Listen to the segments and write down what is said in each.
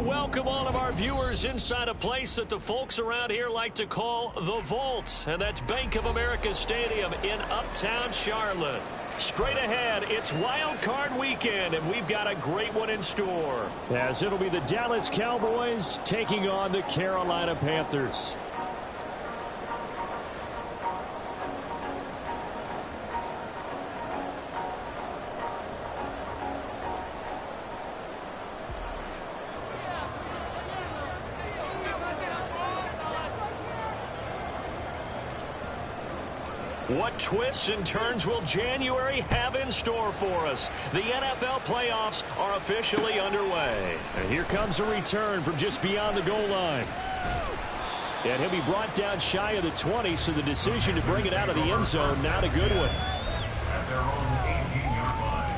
welcome all of our viewers inside a place that the folks around here like to call the Vault, and that's Bank of America Stadium in Uptown Charlotte. Straight ahead, it's Wild Card Weekend, and we've got a great one in store, as it'll be the Dallas Cowboys taking on the Carolina Panthers. What twists and turns will January have in store for us? The NFL playoffs are officially underway. And here comes a return from just beyond the goal line. And he'll be brought down shy of the 20, so the decision to bring it out of the end zone, not a good one. At their own 18-yard line.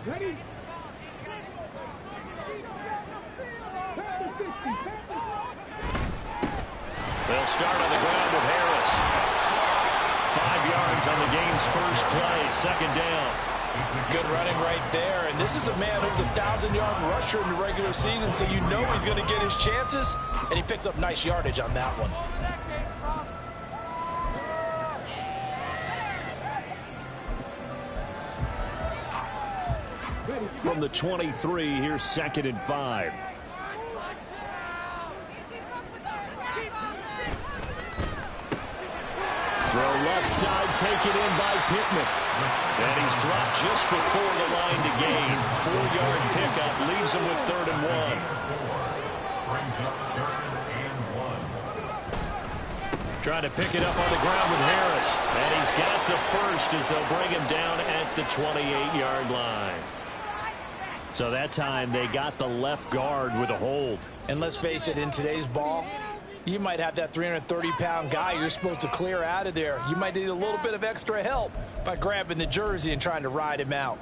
Ready? They'll start on the ground with Harris. 5 yards on the game's first play, second down. Good running right there. And this is a man who's a 1,000-yard rusher in the regular season, so you know he's going to get his chances. And he picks up nice yardage on that one. From the 23, here's 2nd and 5. Throw left side, taken in by Pittman. And he's dropped just before the line to gain. 4-yard pickup leaves him with 3rd and 1. Brings up 3rd and 1. Trying to pick it up on the ground with Harris. And he's got the first as they'll bring him down at the 28-yard line. So that time they got the left guard with a hold. And let's face it, in today's ball, you might have that 330-pound guy you're supposed to clear out of there. You might need a little bit of extra help by grabbing the jersey and trying to ride him out.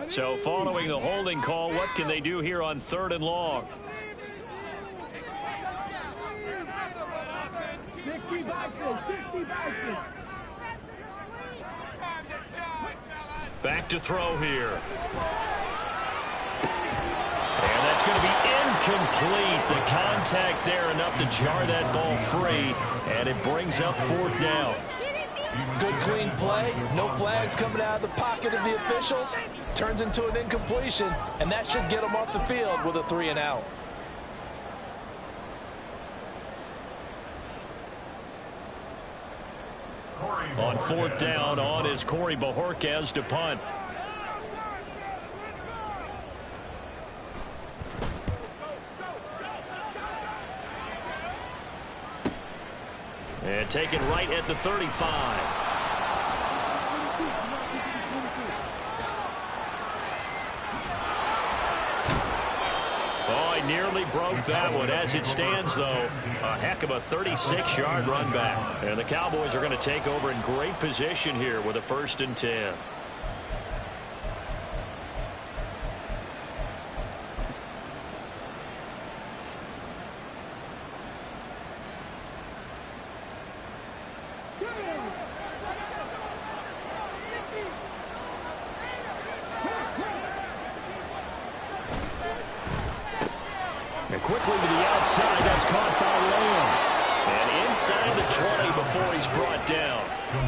So following the holding call, what can they do here on 3rd and long? Back to throw here. And that's going to be incomplete. The contact there enough to jar that ball free, and it brings up 4th down. Good clean play. No flags coming out of the pocket of the officials. Turns into an incompletion, and that should get them off the field with a 3 and out. On 4th down, on is Corey Bojorquez to punt. And taken right at the 35. Oh, he nearly broke that one. As it stands, though, a heck of a 36-yard run back. And the Cowboys are going to take over in great position here with a 1st and 10. And quickly to the outside, that's caught by Lamb. And inside the 20 before he's brought down.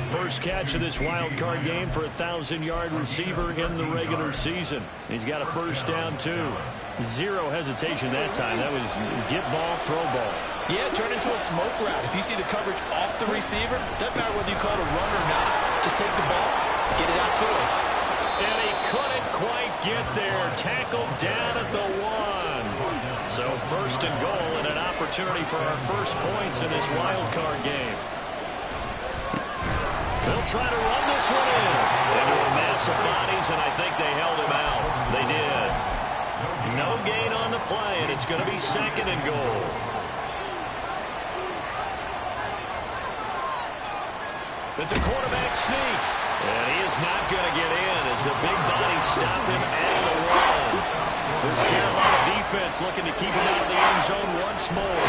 First catch of this wild card game for a 1,000-yard receiver in the regular season. He's got a 1st down, too. Zero hesitation that time. That was get ball, throw ball. Yeah, turn into a smoke route. If you see the coverage off the receiver, doesn't matter whether you call it a run or not. Just take the ball, get it out to him. And he couldn't quite get there. Tackled down at the 1. So 1st and goal in an opportunity for our first points in this wild card game. They'll try to run this one in into a mass of bodies, and I think they held him out. They did. No gain on the play, and it's going to be 2nd and goal. It's a quarterback sneak, and he is not going to get in as the big bodies stop him at the 1. This Carolina defense looking to keep him out of the end zone once more.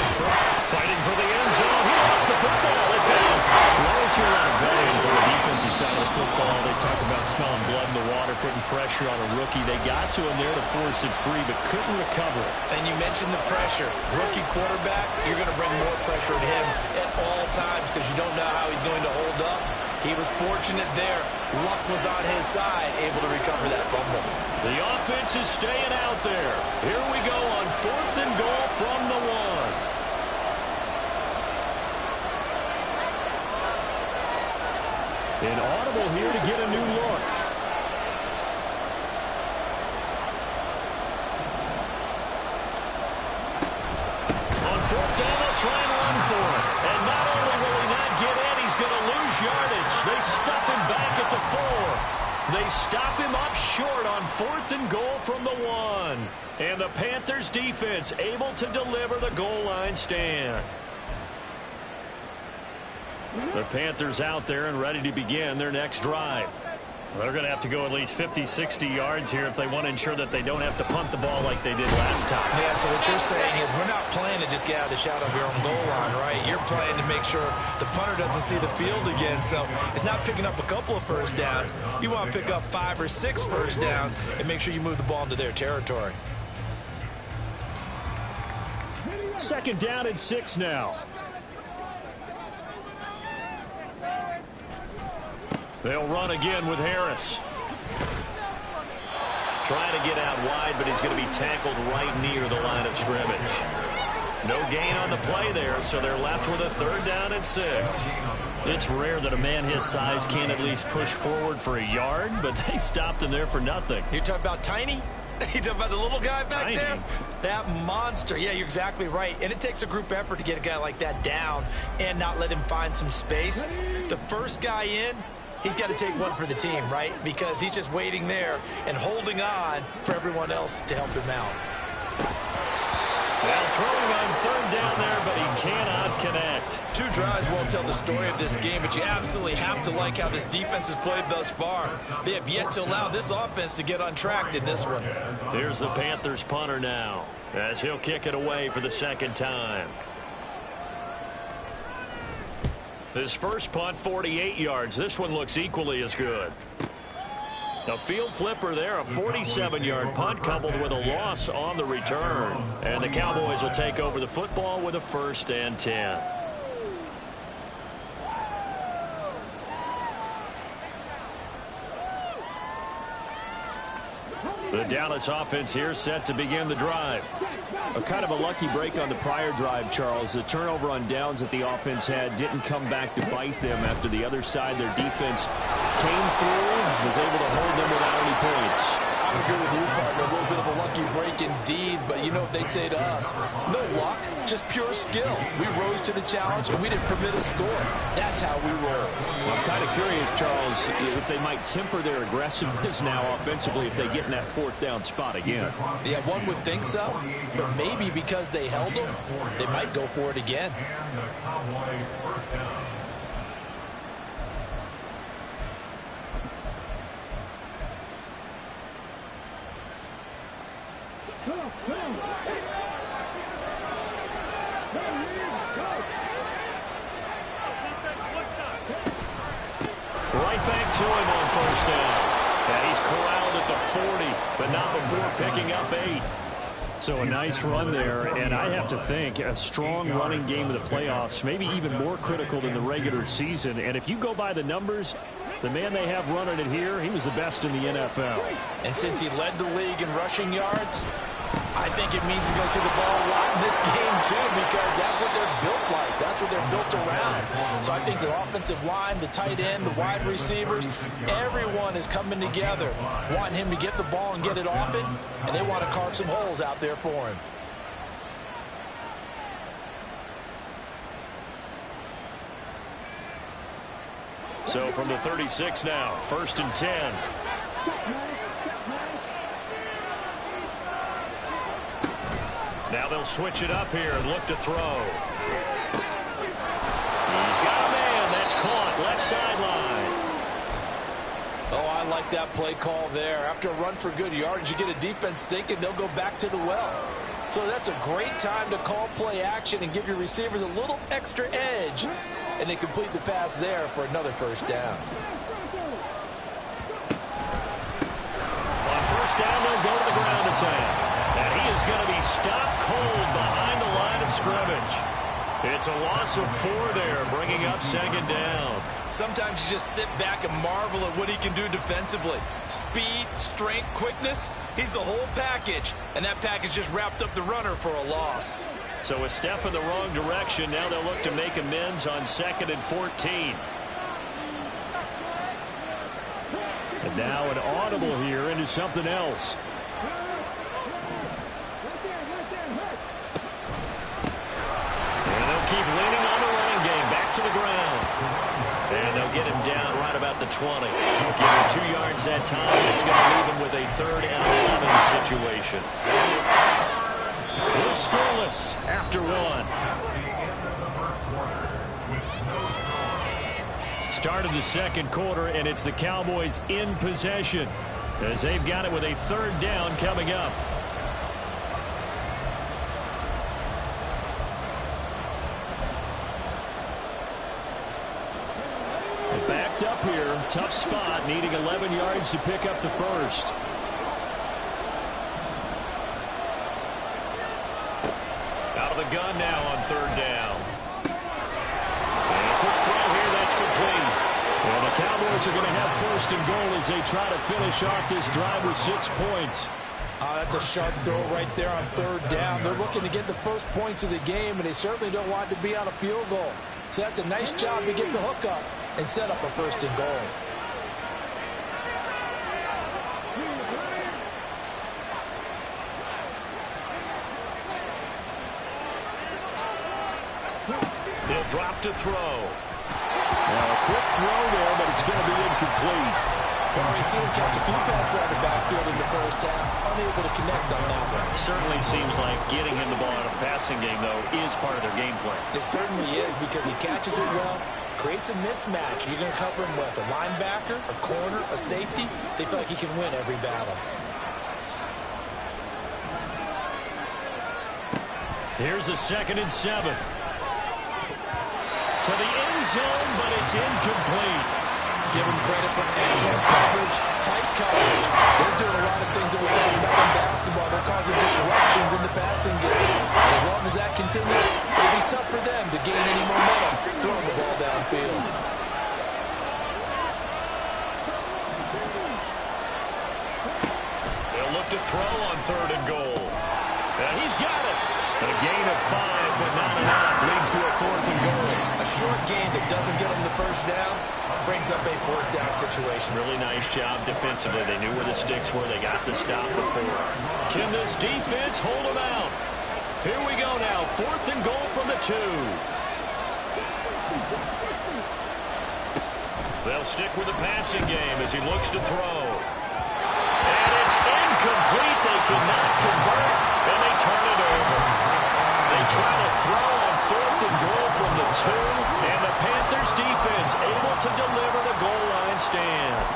Fighting for the end zone. He lost the football. It's out. You always hear a lot of veterans on the defensive side of the football. They talk about smelling blood in the water, putting pressure on a rookie. They got to him there to force it free, but couldn't recover it. And you mentioned the pressure. Rookie quarterback, you're going to bring more pressure at him at all times because you don't know how he's going to hold up. He was fortunate there. Luck was on his side, able to recover that fumble. The offense is staying out there. Here we go on 4th and goal from the 1. An audible here to get a new look. On 4th down, they'll try and run for it. And not only will he not get in, he's going to lose yardage. They stuff him back at the 4. They stop him up short on 4th and goal from the 1. And the Panthers defense able to deliver the goal line stand. The Panthers out there and ready to begin their next drive. They're going to have to go at least 50, 60 yards here if they want to ensure that they don't have to punt the ball like they did last time. Yeah, so what you're saying is we're not playing to just get out of the shadow of your own goal line, right? You're playing to make sure the punter doesn't see the field again. So it's not picking up a couple of first downs. You want to pick up 5 or 6 first downs and make sure you move the ball into their territory. 2nd down and 6 now. They'll run again with Harris. Trying to get out wide, but he's going to be tackled right near the line of scrimmage. No gain on the play there, so they're left with a 3rd down and 6. It's rare that a man his size can't at least push forward for a yard, but they stopped him there for nothing. You're talking about Tiny? You talking about the little guy back Tiny. there? That monster. Yeah, you're exactly right. And it takes a group effort to get a guy like that down and not let him find some space. The first guy in, he's got to take one for the team, right? Because he's just waiting there and holding on for everyone else to help him out. Now throwing on 3rd down there, but he cannot connect. 2 drives won't tell the story of this game, but you absolutely have to like how this defense has played thus far. They have yet to allow this offense to get untracked in this one. Here's the Panthers punter now, as he'll kick it away for the 2nd time. His first punt, 48 yards. This one looks equally as good. A field flipper there, a 47-yard punt coupled with a loss on the return. And the Cowboys will take over the football with a 1st and 10. The Dallas offense here set to begin the drive. A kind of a lucky break on the prior drive, Charles. The turnover on downs that the offense had didn't come back to bite them after the other side. Their defense came through, was able to hold them without any points. I agree with you, partner. A little bit of a lucky break indeed, but you know what they'd say to us? No luck, just pure skill. We rose to the challenge, and we didn't permit a score. That's how we roll. Well, I'm kind of curious, Charles, if they might temper their aggressiveness now offensively if they get in that 4th down spot again. Yeah, one would think so, but maybe because they held them, they might go for it again. And the Cowboys first down. Right back to him on 1st down. And he's corralled at the 40, but not before picking up 8. So a nice run there, and I have to think a strong running game of the playoffs, maybe even more critical than the regular season. And if you go by the numbers, the man they have running it here, he was the best in the NFL. And since he led the league in rushing yards, I think it means he's going to see the ball a lot in this game, too, because that's what they're built like. That's what they're built around. So I think the offensive line, the tight end, the wide receivers, everyone is coming together, wanting him to get the ball and get it off it, and they want to carve some holes out there for him. So from the 36 now, 1st and 10. Now they'll switch it up here and look to throw. He's got a man. That's caught. Left sideline. Oh, I like that play call there. After a run for good yardage, you get a defense thinking they'll go back to the well. So that's a great time to call play action and give your receivers a little extra edge. And they complete the pass there for another first down. On first down, they'll go to the ground attack. And he is going to be stopped cold behind the line of scrimmage. It's a loss of 4 there, bringing up 2nd down. Sometimes you just sit back and marvel at what he can do defensively. Speed, strength, quickness, he's the whole package. And that package just wrapped up the runner for a loss. So a step in the wrong direction. Now they'll look to make amends on 2nd and 14. And now an audible here into something else. And they'll keep leaning on the running game. Back to the ground. And they'll get him down right about the 20. Give him 2 yards that time. It's going to leave him with a 3rd and 11 situation. We're scoreless after 1. Start of the 2nd quarter, and it's the Cowboys in possession as they've got it with a 3rd down coming up. Backed up here, tough spot, needing 11 yards to pick up the first. Out of the gun now on 3rd down. And a quick throw here, that's complete. And the Cowboys are going to have 1st and goal as they try to finish off this drive with 6 points. That's a sharp throw right there on 3rd down. They're looking to get the first points of the game, and they certainly don't want to be on a field goal. So that's a nice job to get the hook up and set up a 1st and goal. He'll drop to throw. A quick throw there, but it's going to be incomplete. Well, we've seen him catch a few passes out of the backfield in the first half, unable to connect on that one. Certainly seems like getting him the ball out of the passing game, though, is part of their game plan. It certainly is because he catches it well, creates a mismatch. You're going to cover him with a linebacker, a corner, a safety. They feel like he can win every battle. Here's a 2nd and 7. To the end zone, but it's incomplete. Give them credit for excellent coverage, tight coverage. They're doing a lot of things that we're talking about in basketball. They're causing disruptions in the passing game. And as long as that continues, it'll be tough for them to gain any momentum throwing the ball downfield. They'll look to throw on 3rd and goal. And he's got it. A gain of 5, but not enough. Leads to a 4th and goal. A short gain that doesn't get him the first down brings up a 4th down situation. Really nice job defensively. They knew where the sticks were. They got the stop before. Can this defense hold them out? Here we go now. 4th and goal from the 2. They'll stick with the passing game as he looks to throw. And it's incomplete. They cannot convert, and they turn it over. They try to throw on 4th and goal from the 2, and the Panthers defense able to deliver the goal line stand.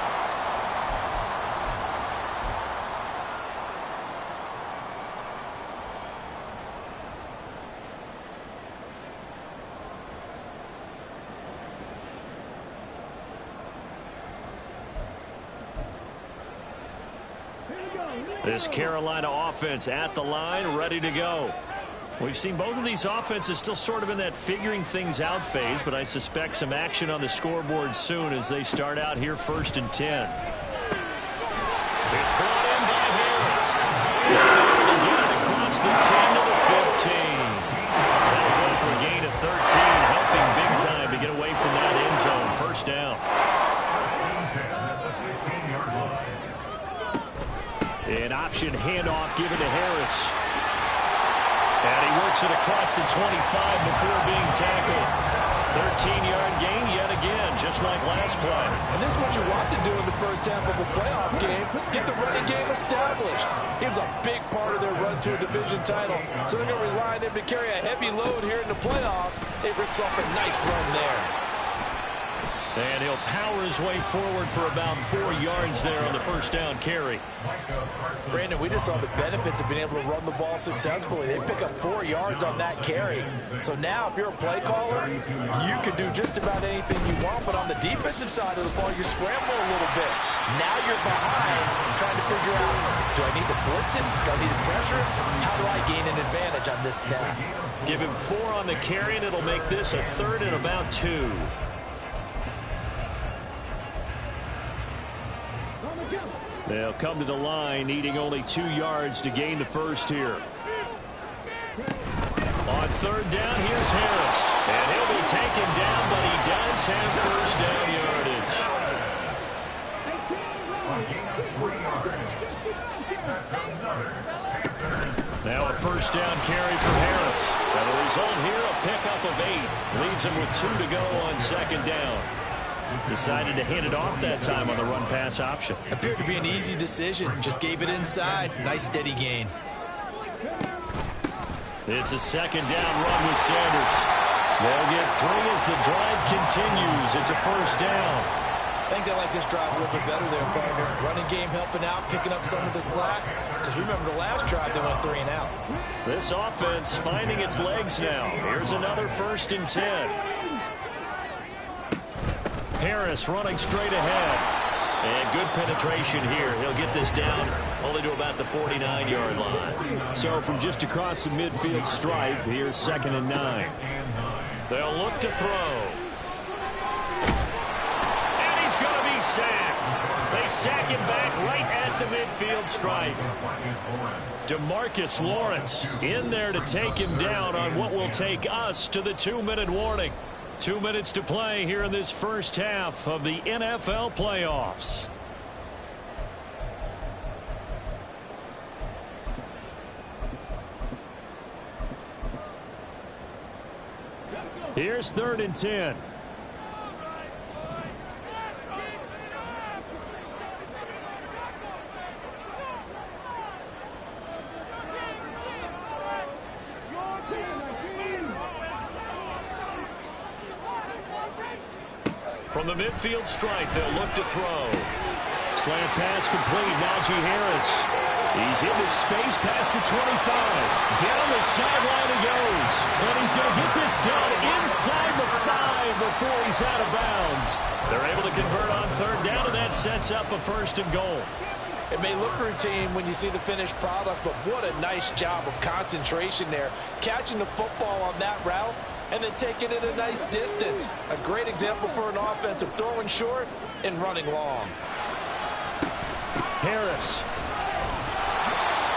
This Carolina offense at the line, ready to go. We've seen both of these offenses still sort of in that figuring things out phase, but I suspect some action on the scoreboard soon as they start out here 1st and 10. It's brought in by Harris. Able to get it across the 10 to the 15. That'll go for a gain of 13, helping big time to get away from that end zone. 1st down. An option handoff given to Harris. And he works it across the 25 before being tackled. 13-yard gain yet again, just like last play. And this is what you want to do in the first half of a playoff game. Get the running game established. He was a big part of their run to a division title. So they're going to rely on him to carry a heavy load here in the playoffs. It rips off a nice run there. And he'll power his way forward for about 4 yards there on the first down carry. Brandon, we just saw the benefits of being able to run the ball successfully. They pick up 4 yards on that carry. So now if you're a play caller, you can do just about anything you want. But on the defensive side of the ball, you scramble a little bit. Now you're behind trying to figure out, do I need to blitz him? Do I need to pressure him? How do I gain an advantage on this snap? Give him 4 on the carry, and it'll make this a 3rd and about 2. They'll come to the line, needing only 2 yards to gain the first here. On 3rd down, here's Harris. And he'll be taken down, but he does have first down yardage. Now a first down carry for Harris. And the result here, a pickup of 8. Leaves him with 2 to go on 2nd down. Decided to hand it off that time on the run-pass option. Appeared to be an easy decision. Just gave it inside. Nice steady gain. It's a 2nd down run with Sanders. They'll get 3 as the drive continues. It's a first down. I think they like this drive a little bit better there, partner. Running game helping out, picking up some of the slack. Because remember the last drive, they went 3 and out. This offense finding its legs now. Here's another 1st and 10. Harris running straight ahead. And good penetration here. He'll get this down only to about the 49-yard line. So from just across the midfield stripe, here's 2nd and 9. They'll look to throw. And he's going to be sacked. They sack him back right at the midfield stripe. DeMarcus Lawrence in there to take him down on what will take us to the 2-minute warning. 2 minutes to play here in this first half of the NFL playoffs. Here's 3rd and 10. From the midfield stripe, they'll look to throw. Slant pass complete. Najee Harris. He's into space past the 25. Down the sideline he goes. And he's going to get this done inside the 5 before he's out of bounds. They're able to convert on 3rd down, and that sets up a 1st and goal. It may look routine when you see the finished product, but what a nice job of concentration there. Catching the football on that route and then taking it a nice distance. A great example for an offense of throwing short and running long. Harris.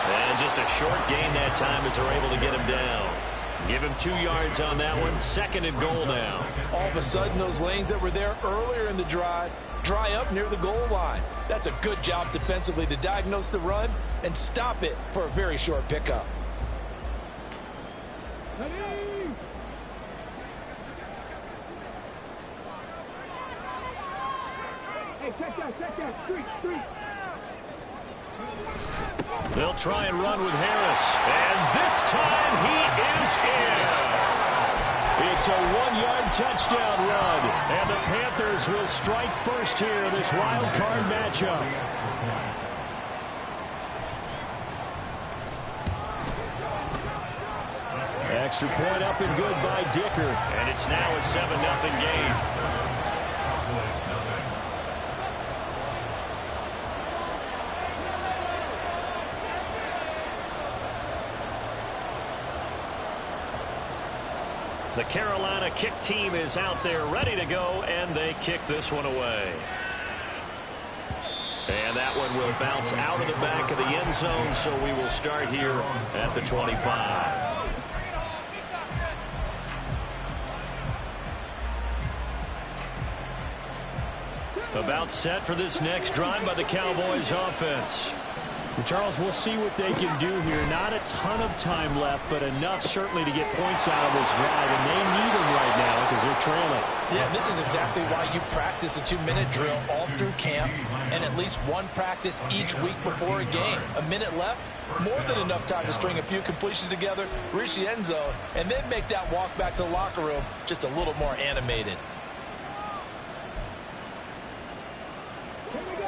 And just a short gain that time as they're able to get him down. Give him 2 yards on that one. 2nd and goal now. All of a sudden, those lanes that were there earlier in the drive dry up near the goal line. That's a good job defensively to diagnose the run and stop it for a very short pickup. They'll try and run with Harris. And this time he is in. It's a 1-yard touchdown run. And the Panthers will strike first here in this wild card matchup. Extra point up and good by Dicker. And it's now a 7-0 game. The Carolina kick team is out there ready to go, and they kick this one away. And that one will bounce out of the back of the end zone, so we will start here at the 25. About set for this next drive by the Cowboys offense. Charles, we'll see what they can do here. Not a ton of time left, but enough certainly to get points out of this drive, and they need them right now because they're trailing. Yeah, this is exactly why you practice a 2-minute drill all through camp and at least one practice each week before a game. A minute left, more than enough time to string a few completions together, reach the end zone, and then make that walk back to the locker room just a little more animated.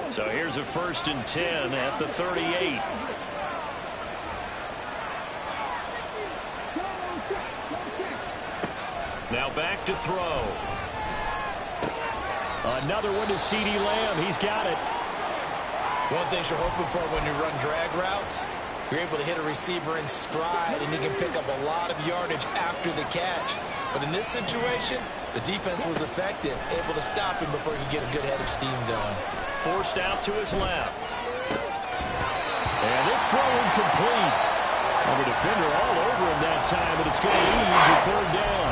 So here's a 1st and 10 at the 38. Now back to throw. Another one to CeeDee Lamb. He's got it. One thing you're hoping for when you run drag routes, you're able to hit a receiver in stride, and he can pick up a lot of yardage after the catch. But in this situation, the defense was effective, able to stop him before he could get a good head of steam going. Forced out to his left. And this throw incomplete. And the defender all over him that time, but it's going to lead to 3rd down.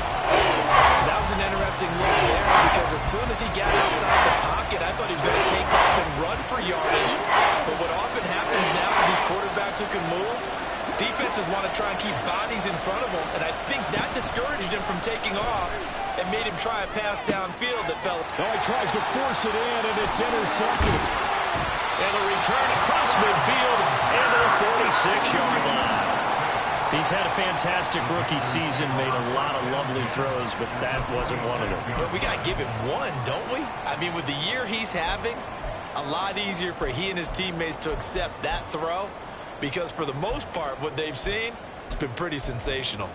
That was an interesting look there because as soon as he got outside the pocket, I thought he was going to take off and run for yardage. But what often happens now with these quarterbacks who can move, defenses want to try and keep bodies in front of them, and I think that discouraged him from taking off and made him try a pass downfield that fell. Oh, he tries to force it in, and it's intercepted. And a return across midfield into the 46-yard line. He's had a fantastic rookie season, made a lot of lovely throws, but that wasn't one of them. But we got to give him one, don't we? I mean, with the year he's having, a lot easier for he and his teammates to accept that throw because for the most part, what they've seen, it's been pretty sensational.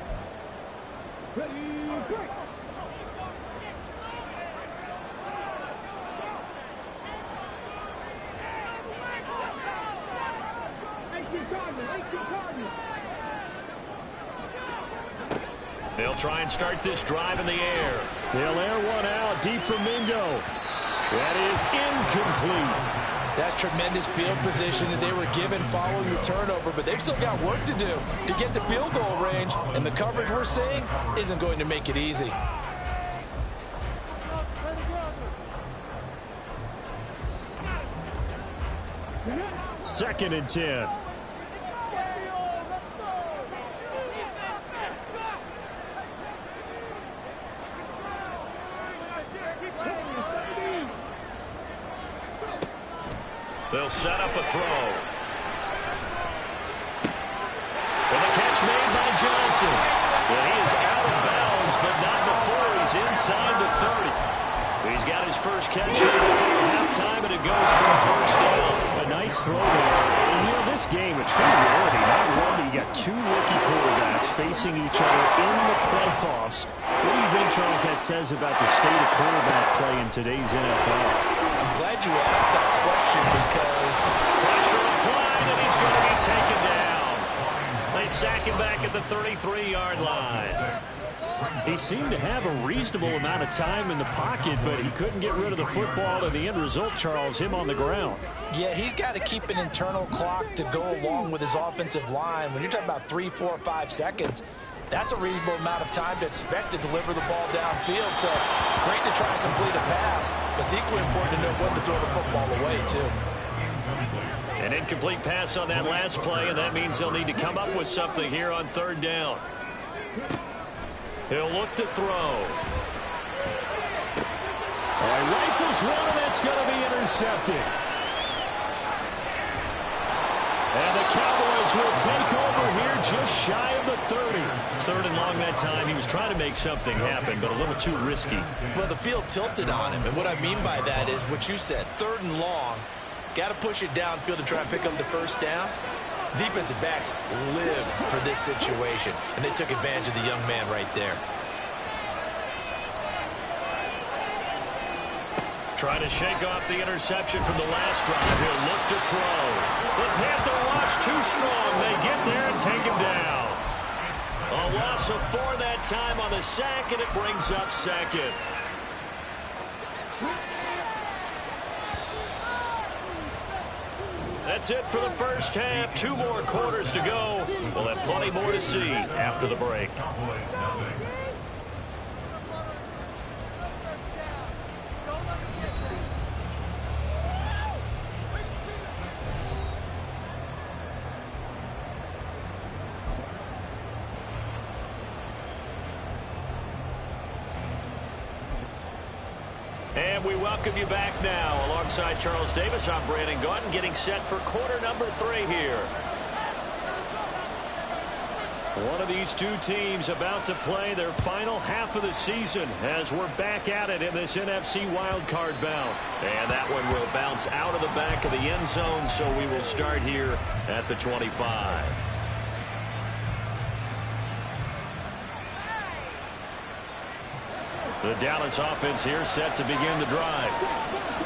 They'll try and start this drive in the air. They'll air one out deep from Mingo. That is incomplete. That's tremendous field position that they were given following the turnover, but they've still got work to do to get to field goal range, and the coverage we're seeing isn't going to make it easy. Second and 10. They'll set up a throw. And the catch made by Johnson. Well, he is out of bounds, but not before he's inside the 30. He's got his first catch here before halftime, and it goes for a 1st down. A nice throw there. And, you know, this game, a true rarity. Not one, but you got 2 rookie quarterbacks facing each other in the playoffs. What do you think, Charles, that says about the state of quarterback play in today's NFL? I'm glad you asked that question because Pressure applied, and he's going to be taken down. They sack him back at the 33-yard line. He seemed to have a reasonable amount of time in the pocket, but he couldn't get rid of the football, and the end result, Charles, him on the ground. yeah, he's got to keep an internal clock to go along with his offensive line. When you're talking about 3, 4, 5 seconds, that's a reasonable amount of time to expect to deliver the ball downfield. So great to try and complete a pass, but it's equally important to know when to throw the football away, too. An incomplete pass on that last play, and that means they'll need to come up with something here on 3rd down. He'll look to throw. All right, rifles one, and that's going to be intercepted. And the Cowboys will take over here just shy of the 30. 3rd and long that time. He was trying to make something happen, but a little too risky. Well, the field tilted on him, and what I mean by that is what you said, 3rd and long. Got to push it downfield to try and pick up the 1st down. Defensive backs live for this situation, and they took advantage of the young man right there. Trying to shake off the interception from the last drive. He'll look to throw. The Panther rush too strong. They get there and take him down. A loss of 4 that time on the sack, and it brings up 2nd. That's it for the first half. 2 more quarters to go. We'll have plenty more to see after the break. And we welcome you back now. Alongside Charles Davis, I'm Brandon Gaudin, getting set for quarter number 3 here. One of these two teams about to play their final half of the season as we're back at it in this NFC wildcard bout. And that one will bounce out of the back of the end zone, so we will start here at the 25. The Dallas offense here set to begin the drive.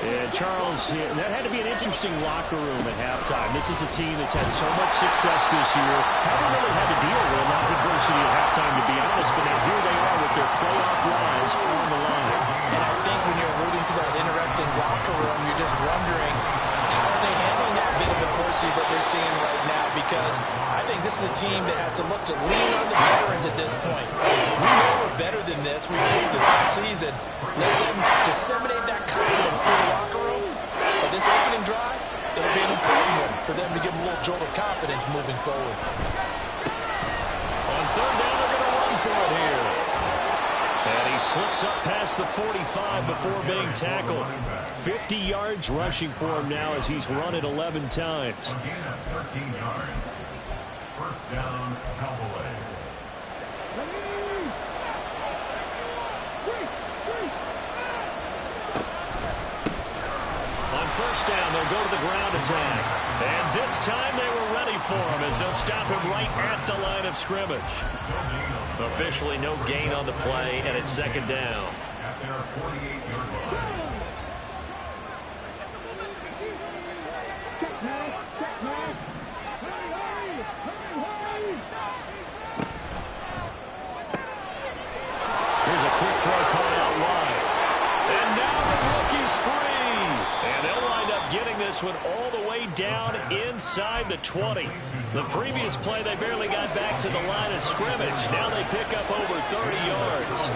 And Charles, that had to be an interesting locker room at halftime. This is a team that's had so much success this year. Haven't really had to deal with a lot of adversity at halftime, to be honest. But now here they are with their playoff lives on the line. And I think when you're alluding to that interesting locker room, you're just wondering how are they handling that bit of adversity that they're seeing right now, because I think this is a team that has to look to lean on the veterans at this point. We know we're better than this. We proved it last season. Let them disseminate that confidence through the locker room. But this opening drive, it'll be an important one for them to give them a little jolt of confidence moving forward. On third down, they're going to run for it here. And he slips up past the 45 before being tackled. 50 yards rushing for him now as he's run it 11 times. Again at 13 yards. First down, Cowboys. On first down, they'll go to the ground attack. And this time they were ready for him as they'll stop him right at the line of scrimmage. Officially no gain on the play, and it's second down. At their 48-yard line. Here's a quick throw caught out wide. And now the rookie's free. And they'll wind up getting this one all the way down inside the 20. The previous play, they barely got back to the line of scrimmage. Now they pick up over 30 yards.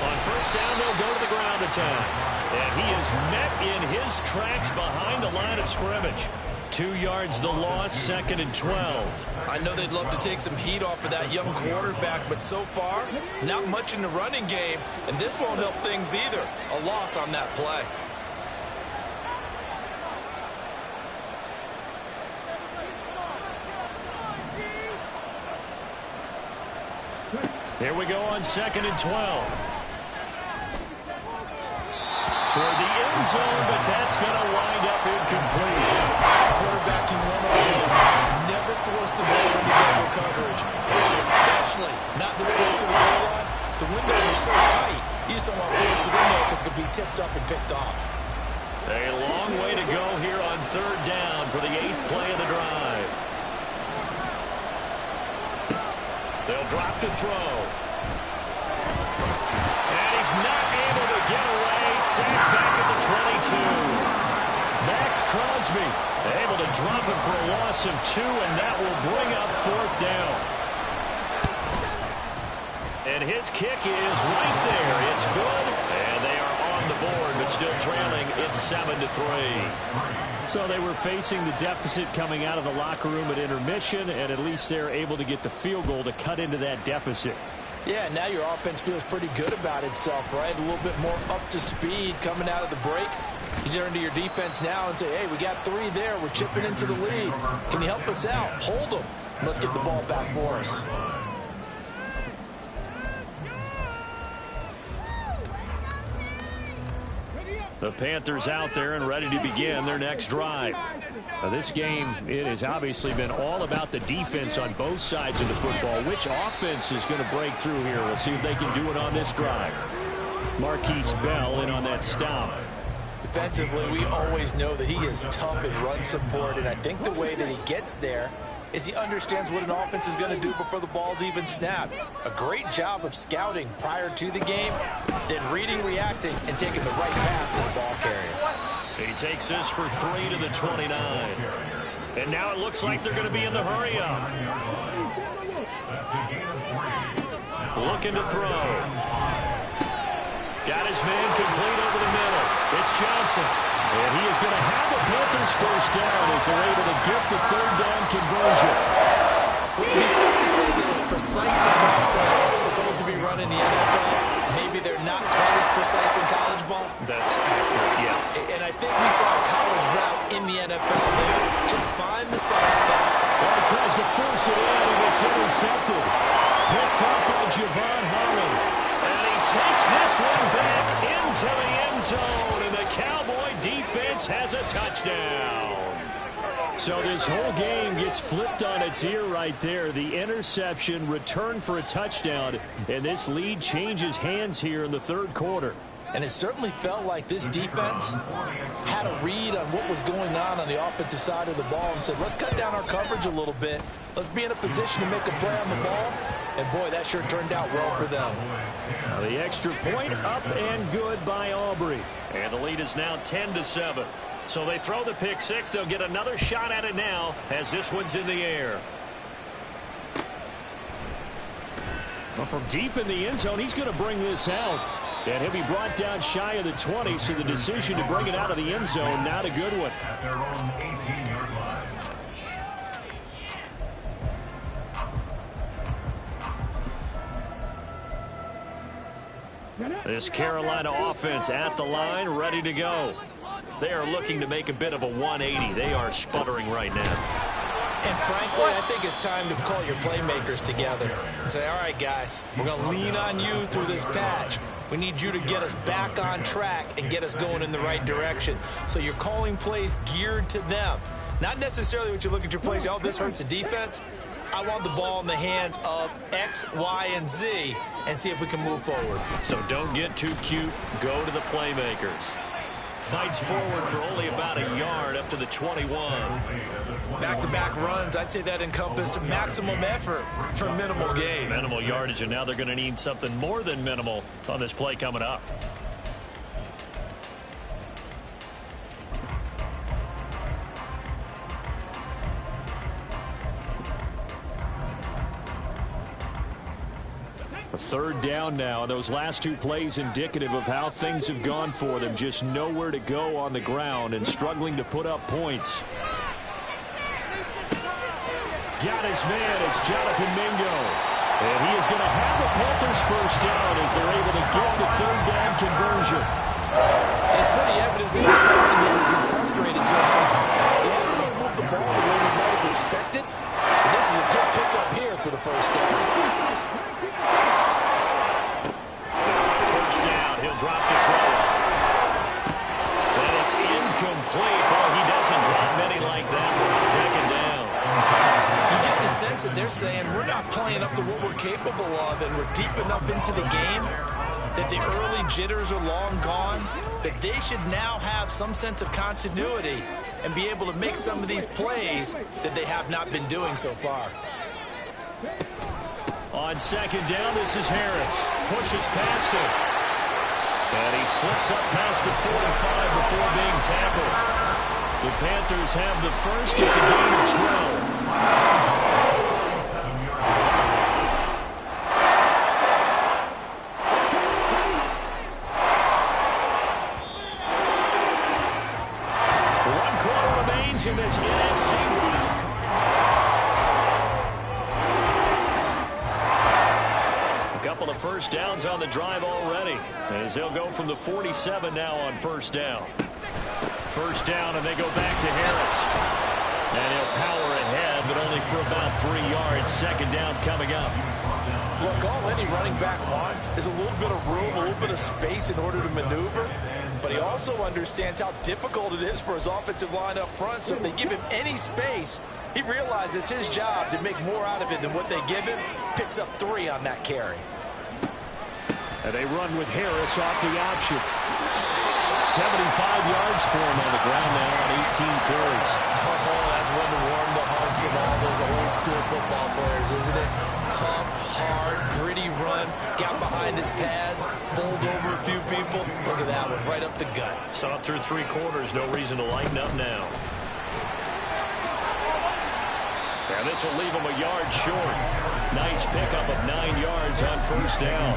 On first down, they'll go to the ground attack. And he is met in his tracks behind the line of scrimmage. 2 yards the loss, second and 12. I know they'd love to take some heat off of that young quarterback, but so far, not much in the running game, and this won't help things either. A loss on that play. Here we go on second and 12. Toward the end zone, but that's going to wind up incomplete. Quarterbacking 101. Never force the ball into double coverage, especially not this close to the goal line. The windows are so tight, you just don't want to force it in there because it could be tipped up and picked off. A long way to go here on third down for the 8th play of the drive. They'll drop to throw. And he's not able to get away. Sacked back at the 22. Max Crosby able to drop him for a loss of 2, and that will bring up fourth down. And his kick is right there. It's good, and they are on the board, but still trailing. It's 7-3. So they were facing the deficit coming out of the locker room at intermission, and at least they're able to get the field goal to cut into that deficit. Yeah, now your offense feels pretty good about itself, right? A little bit more up to speed coming out of the break. You turn to your defense now and say, hey, we got 3 there. We're chipping into the lead. Can you help us out? Hold them. Let's get the ball back for us. The Panthers out there and ready to begin their next drive. Now this game, it has obviously been all about the defense on both sides of the football. Which offense is going to break through here? We'll see if they can do it on this drive. Marquise Bell in on that stop. Defensively, we always know that he is tough in run support, and I think the way that he gets there is he understands what an offense is going to do before the ball's even snapped. A great job of scouting prior to the game, then reading, reacting, and taking the right path to the ball carrier. He takes this for 3 to the 29. And now it looks like they're going to be in the hurry up. Looking to throw. Got his man complete over the middle. It's Johnson. And he is going to have the Panthers first down as they're able to get the third down conversion. Well, it'd be safe to say that as precise as routes are supposed to be run in the NFL, maybe they're not quite as precise in college ball. That's accurate, yeah. And I think we saw a college route in the NFL there. Just find the soft spot. Well, he tries to force it in, and it's intercepted. Picked up by Javon Holland. And he takes this one back into the end zone, and the Cowboy defense has a touchdown. So this whole game gets flipped on its ear right there. The interception, return for a touchdown, and this lead changes hands here in the third quarter. And it certainly felt like this defense had a read on what was going on the offensive side of the ball and said, let's cut down our coverage a little bit. Let's be in a position to make a play on the ball. And, boy, that sure turned out well for them. The extra point up and good by Aubrey. And the lead is now 10-7. So they throw the pick six. They'll get another shot at it now as this one's in the air. Well, from deep in the end zone, he's going to bring this out. And he'll be brought down shy of the 20, so the decision to bring it out of the end zone, not a good one. At their own 18-yard line. This Carolina offense at the line, ready to go. They are looking to make a bit of a 180. They are sputtering right now. And frankly, I think it's time to call your playmakers together and say, all right, guys, we're going to lean on you through this patch. We need you to get us back on track and get us going in the right direction. So you're calling plays geared to them. Not necessarily when you look at your plays, oh, this hurts the defense. I want the ball in the hands of X, Y, and Z and see if we can move forward. So don't get too cute. Go to the playmakers. Fights forward for only about a yard up to the 21. Back-to-back runs, I'd say that encompassed maximum effort for minimal gain. Minimal yardage, and now they're going to need something more than minimal on this play coming up. A third down now. Those last two plays indicative of how things have gone for them. Just nowhere to go on the ground and struggling to put up points. Got his man. It's Jonathan Mingo. And he is going to have the Panthers first down as they're able to get the third down conversion. It's pretty evident that this person has been frustrated so far. They haven't really moved the ball the way we might have expected. But this is a good pickup here for the first down. First down, he'll drop the throw. And it's incomplete. Oh, he doesn't drop many like that one. Second down. You get the sense that they're saying we're not playing up to what we're capable of, and we're deep enough into the game that the early jitters are long gone, that they should now have some sense of continuity and be able to make some of these plays that they have not been doing so far. On second down, this is Harris. Pushes past him. And he slips up past the 45 before being tackled. The Panthers have the first. It's a gain of 12. One quarter remains in this NFC wild card. A couple of first downs on the drive already, as they'll go from the 47 now on first down. First down, and they go back to Harris. And he'll power ahead, but only for about 3 yards. Second down coming up. Look, all any running back wants is a little bit of room, a little bit of space in order to maneuver. But he also understands how difficult it is for his offensive line up front. So if they give him any space, he realizes it's his job to make more out of it than what they give him. Picks up 3 on that carry. And they run with Harris off the option. 75 yards for him on the ground now on 18 carries. Oh, that's one to warm the hearts of all those old school football players, isn't it? Tough, hard, gritty run, got behind his pads, bowled over a few people. Look at that one, right up the gut. Saw it through 3 quarters, no reason to lighten up now. And this will leave him a yard short. Nice pickup of 9 yards on first down.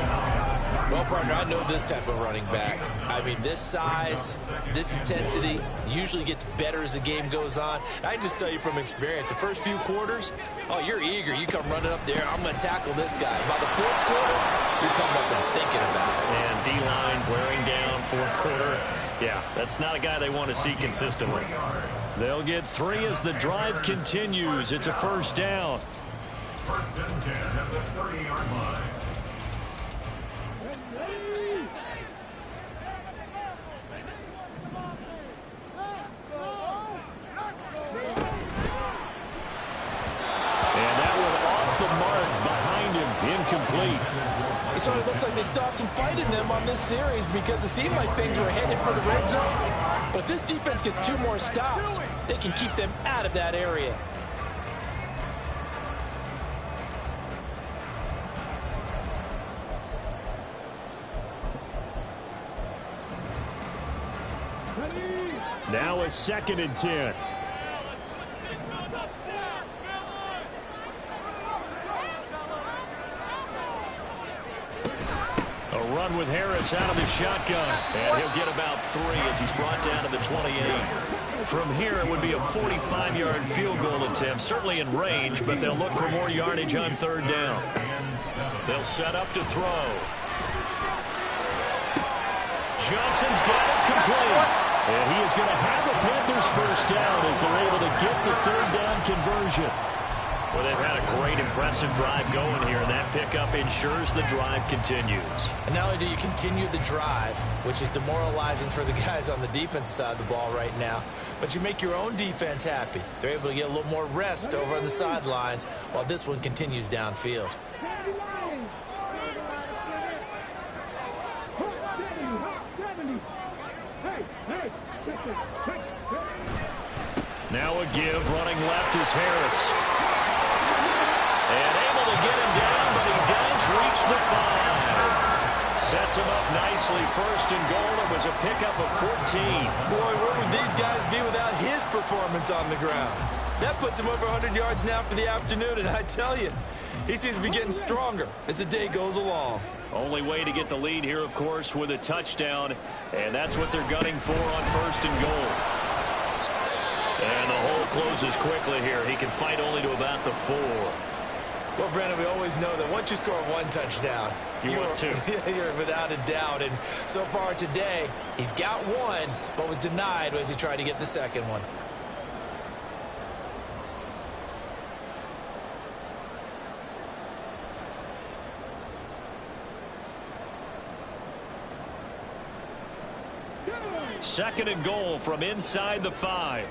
Well, partner, I know this type of running back. I mean, this size, this intensity usually gets better as the game goes on. I just tell you from experience, the first few quarters, oh, you're eager. You come running up there, I'm going to tackle this guy. By the fourth quarter, you're coming up and thinking about it. And D-line wearing down fourth quarter. Yeah, that's not a guy they want to see consistently. They'll get 3 as the drive continues. It's a first down. First and 10 at the 30-yard line. And that one off the mark behind him, incomplete. It sort of looks like they still have some fight in them on this series because it seemed like things were headed for the red zone. But if this defense gets 2 more stops, they can keep them out of that area. Now a 2nd and 10. A run with Harris out of the shotgun. And he'll get about 3 as he's brought down to the 28. From here, it would be a 45-yard field goal attempt, certainly in range, but they'll look for more yardage on 3rd down. They'll set up to throw. Johnson's got it complete. And he is going to have the Panthers first down as they're able to get the 3rd down conversion. Well, they've had a great, impressive drive going here, and that pickup ensures the drive continues. And not only do you continue the drive, which is demoralizing for the guys on the defense side of the ball right now, but you make your own defense happy. They're able to get a little more rest over on the sidelines while this one continues downfield. Now a give, running left is Harris. And able to get him down, but he does reach the 5. Sets him up nicely, 1st and goal. It was a pickup of 14. Boy, where would these guys be without his performance on the ground? That puts him over 100 yards now for the afternoon, and I tell you, he seems to be getting stronger as the day goes along. Only way to get the lead here, of course, with a touchdown, and that's what they're gunning for on 1st and goal. And the hole closes quickly here. He can fight only to about the 4. Well, Brandon, we always know that once you score 1 touchdown, you want 2. You're without a doubt. And so far today, he's got 1, but was denied as he tried to get the 2nd one. Second and goal from inside the 5.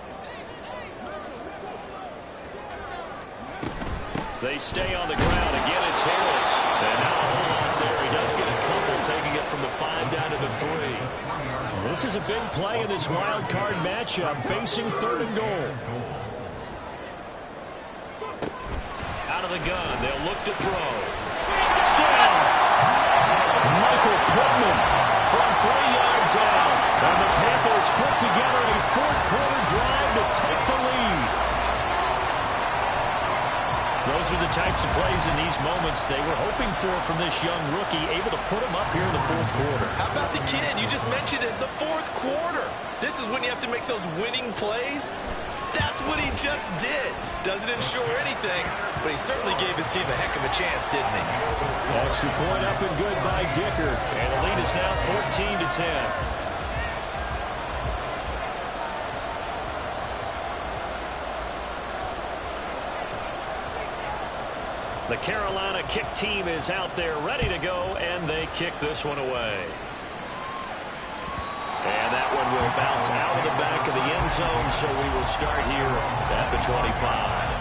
They stay on the ground. Again, it's Harris. And now a whole lot there. He does get a couple, taking it from the 5 down to the 3. This is a big play in this wild card matchup, facing 3rd and goal. Out of the gun. They'll look to throw. Touchdown! Michael Pittman from 3 yards out. And the Panthers put together a 4th quarter drive to take the lead. Those are the types of plays in these moments they were hoping for from this young rookie, able to put him up here in the 4th quarter. How about the kid? You just mentioned it, the 4th quarter. This is when you have to make those winning plays. That's what he just did. Doesn't ensure anything, but he certainly gave his team a heck of a chance, didn't he? Extra point up and good by Dicker. And the lead is now 14-10. The Carolina kick team is out there ready to go, and they kick this one away. And that one will bounce out of the back of the end zone, so we will start here at the 25.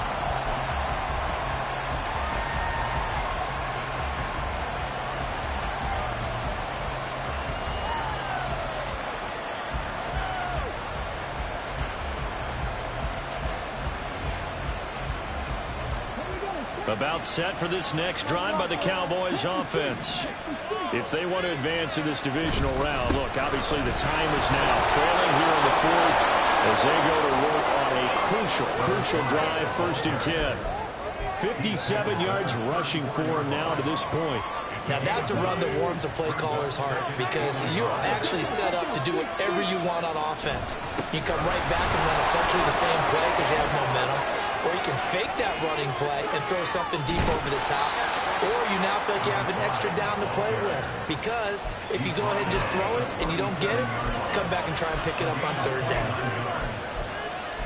About set for this next drive by the Cowboys offense. If they want to advance in this divisional round, look, obviously the time is now. Trailing here in the 4th as they go to work on a crucial drive, 1st and 10. 57 yards rushing for him now to this point. Now, that's a run that warms a play caller's heart because you're actually set up to do whatever you want on offense. You can come right back and run essentially the same play because you have momentum, or you can fake that running play and throw something deep over the top, or you now feel like you have an extra down to play with because if you go ahead and just throw it and you don't get it, come back and try and pick it up on third down.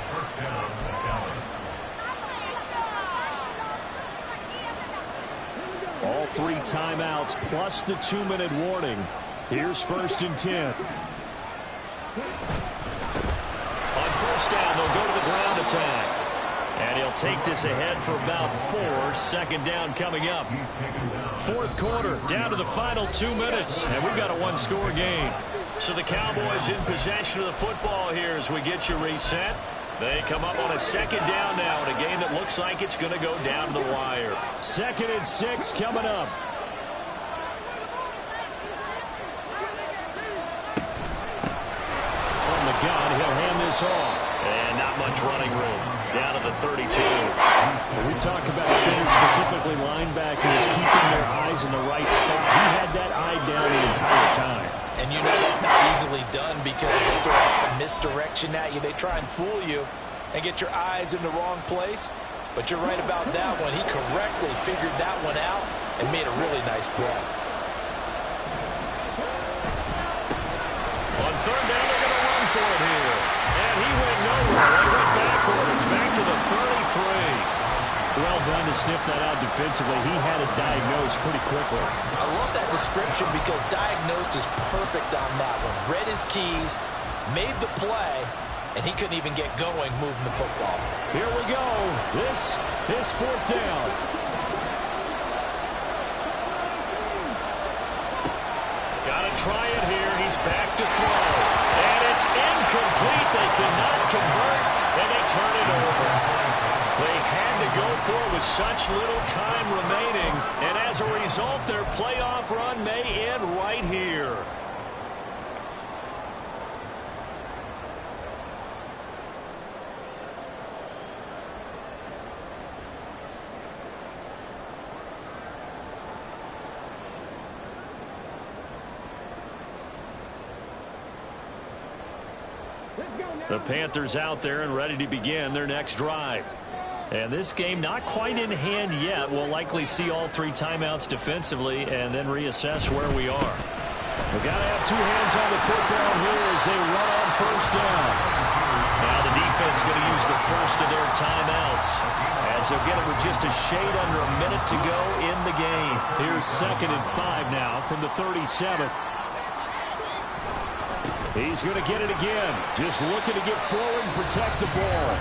First down, Dallas. All 3 timeouts plus the 2-minute warning. Here's 1st and 10. On first down, they'll go to the ground attack. And he'll take this ahead for about 4. 2nd down coming up. 4th quarter, down to the final 2 minutes. And we've got a 1-score game. So the Cowboys in possession of the football here as we get you reset. They come up on a 2nd down now in a game that looks like it's going to go down to the wire. 2nd and 6 coming up. From the gun, he'll hand this off. And not much running room. Down to the 32. When we talk about defenders, specifically linebackers, keeping their eyes in the right spot, he had that eye down the entire time. And you know that's not easily done because they throw a misdirection at you. They try and fool you and get your eyes in the wrong place. But you're right about that one. He correctly figured that one out and made a really nice play. On 3rd down, they're going to run for it here. And he went nowhere. They went backwards, back to the 33. Well done to sniff that out defensively. He had it diagnosed pretty quickly. I love that description because diagnosed is perfect on that one. Read his keys, made the play, and he couldn't even get going moving the football. Here we go. This is 4th down. Got to try it here. He's back to throw. And it's incomplete. They cannot convert, and they turn it over. They had to go for it with such little time remaining, and as a result, their playoff run may end right here. The Panthers out there and ready to begin their next drive. And this game not quite in hand yet. We'll likely see all 3 timeouts defensively and then reassess where we are. We've got to have 2 hands on the football here as they run on 1st down. Now the defense going to use the first of their timeouts as they'll get it with just a shade under a minute to go in the game. Here's 2nd and 5 now from the 37. He's going to get it again. Just looking to get forward and protect the ball.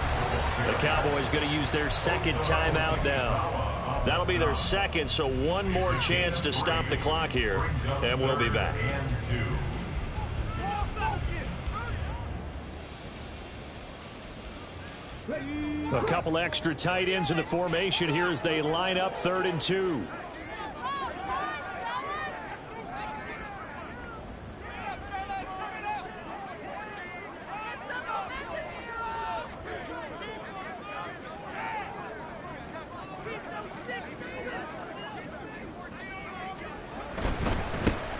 The Cowboys going to use their 2nd timeout now. That'll be their 2nd, so 1 more chance to stop the clock here, and we'll be back. A couple extra tight ends in the formation here as they line up 3rd and 2.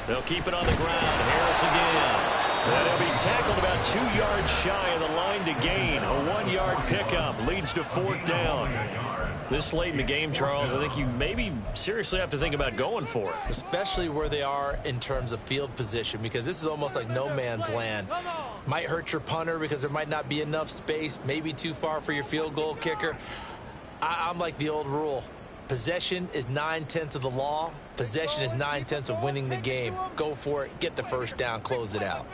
They'll keep it on the ground. Harris again. And he'll be tackled about 2 yards shy of the line to gain. A 1-yard pickup leads to 4th down. This late in the game, Charles, I think you maybe seriously have to think about going for it. Especially where they are in terms of field position, because this is almost like no man's land. Might hurt your punter because there might not be enough space, maybe too far for your field goal kicker. I'm like the old rule. Possession is 9/10 of the law. Possession is 9/10 of winning the game. Go for it. Get the 1st down. Close it out.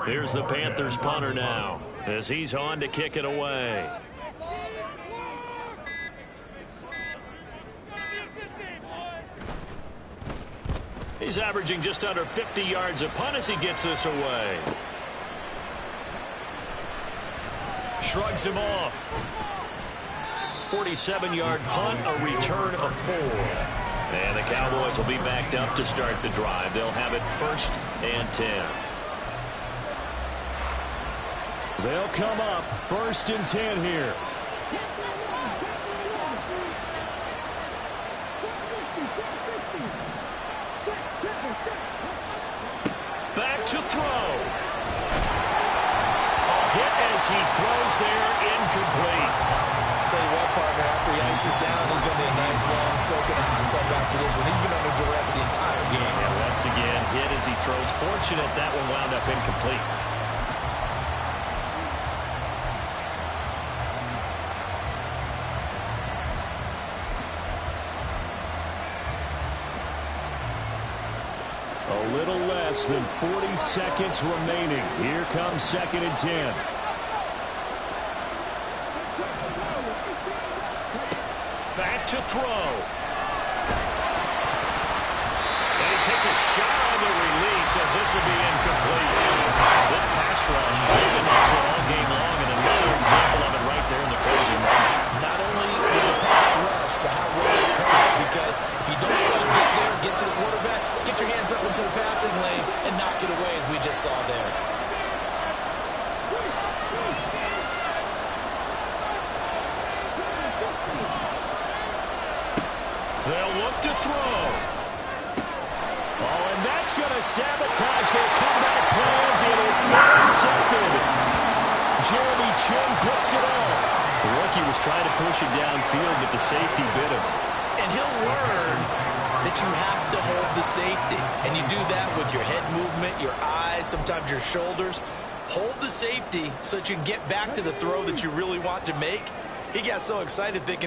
Here's the Panthers punter now as he's on to kick it away. He's averaging just under 50 yards a punt as he gets this away. Shrugs him off. 47-yard punt, a return of 4. And the Cowboys will be backed up to start the drive. They'll have it 1st and 10. They'll come up 1st and 10 here. Back to throw. A hit as he throws there, incomplete. I'll tell you what, partner, after he ices down, he's going to need a nice long soak in a hot tub after this one. He's been under duress the entire game. And once again, hit as he throws. Fortunate that one wound up incomplete. A little less than 40 seconds remaining. Here comes 2nd and 10. Back to throw. And he takes a shot on the release as this will be incomplete. This pass rush they've been excellent all game long, and another example of it right there in the closing moment. Not only with the pass rush, but how well it comes. Because if you don't quite get there, get to the quarterback, get your hands up into the passing lane, and knock it away as we just saw there. They'll look to throw. Oh, and that's going to sabotage their comeback plans. It is intercepted. Jeremy Chinn picks it up. The rookie was trying to push it downfield, but the safety bit him. And he'll learn that you have to hold the safety. And you do that with your head movement, your eyes, sometimes your shoulders. Hold the safety so that you can get back to the throw that you really want to make. He got so excited thinking his